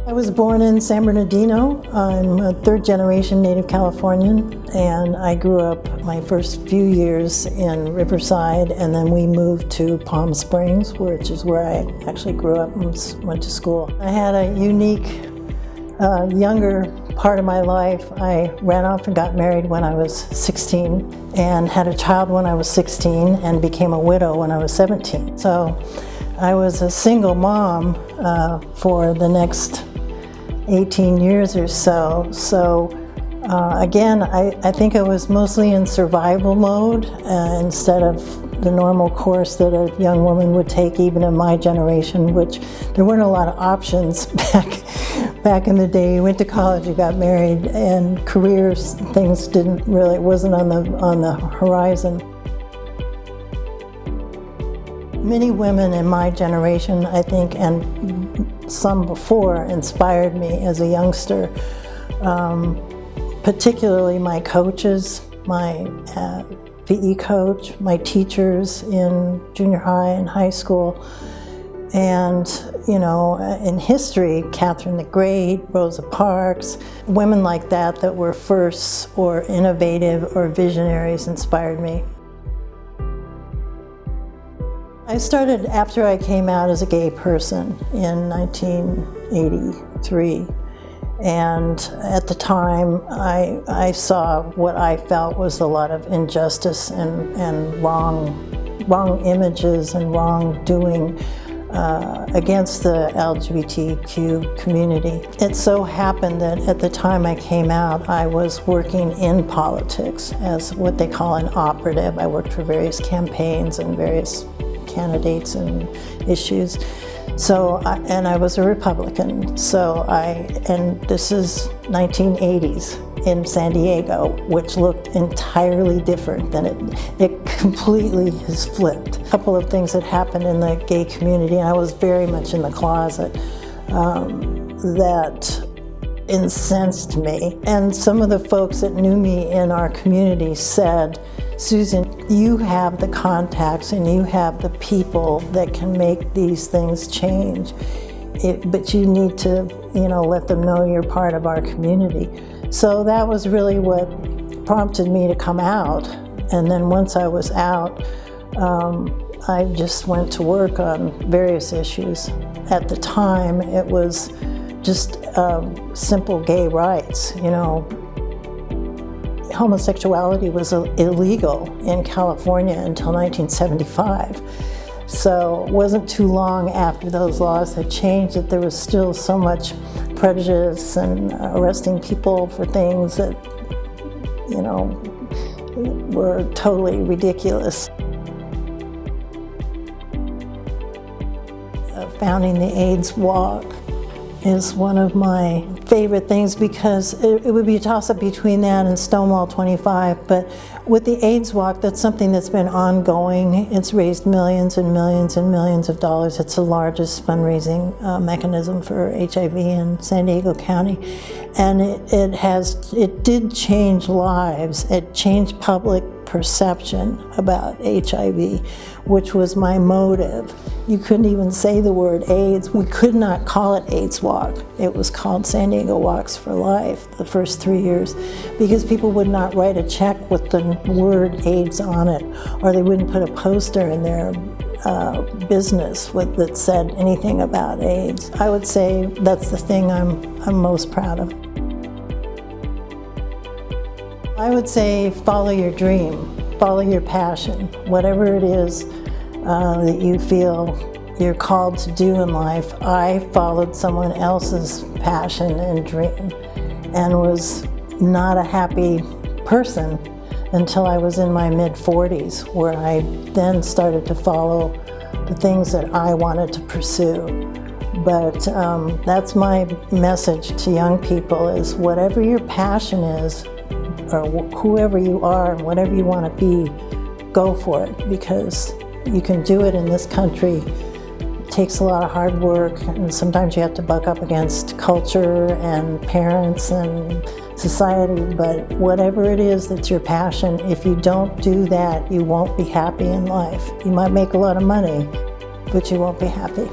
I was born in San Bernardino. I'm a third-generation native Californian, and I grew up my first few years in Riverside, and then we moved to Palm Springs, which is where I actually grew up and went to school. I had a unique younger part of my life. I ran off and got married when I was 16 and had a child when I was 16 and became a widow when I was 17. So I was a single mom for the next 18 years or so. So again, I think I was mostly in survival mode instead of the normal course that a young woman would take even in my generation, which there weren't a lot of options back in the day. You went to college, you got married, and careers, things wasn't on the horizon. Many women in my generation, I think, and some before, inspired me as a youngster. Particularly my coaches, my PE coach, my teachers in junior high and high school. And, you know, in history, Catherine the Great, Rosa Parks, women like that were firsts or innovative or visionaries inspired me. I started after I came out as a gay person in 1983. And at the time, I saw what I felt was a lot of injustice and wrong images and wrongdoing against the LGBTQ community. It so happened that at the time I came out, I was working in politics as what they call an operative. I worked for various campaigns and various candidates and issues. So, and I was a Republican. And this is 1980s in San Diego, which looked entirely different than it completely has flipped. A couple of things that happened in the gay community, and I was very much in the closet, that incensed me. And some of the folks that knew me in our community said, "Susan, you have the contacts and you have the people that can make these things change, but you need to, let them know you're part of our community." So that was really what prompted me to come out. And then once I was out, I just went to work on various issues. At the time, it was just simple gay rights, Homosexuality was illegal in California until 1975. So it wasn't too long after those laws had changed that there was still so much prejudice and arresting people for things that, were totally ridiculous. Founding the AIDS Walk is one of my favorite things because it would be a toss-up between that and Stonewall 25, but with the AIDS Walk, that's something that's been ongoing. It's raised millions and millions and millions of dollars. It's the largest fundraising mechanism for HIV in San Diego County, and it did change lives. It changed public perception about HIV, which was my motive. You couldn't even say the word AIDS. We could not call it AIDS Walk. It was called San Diego Walks for Life the first 3 years because people would not write a check with the word AIDS on it, or they wouldn't put a poster in their business that said anything about AIDS. I would say that's the thing I'm most proud of. I would say follow your dream, follow your passion, whatever it is that you feel you're called to do in life. I followed someone else's passion and dream and was not a happy person until I was in my mid-40s, where I then started to follow the things that I wanted to pursue. But that's my message to young people is whatever your passion is, or whoever you are and whatever you want to be, go for it, because you can do it in this country. It takes a lot of hard work, and sometimes you have to buck up against culture and parents and society, but whatever it is that's your passion, if you don't do that, you won't be happy in life. You might make a lot of money, but you won't be happy.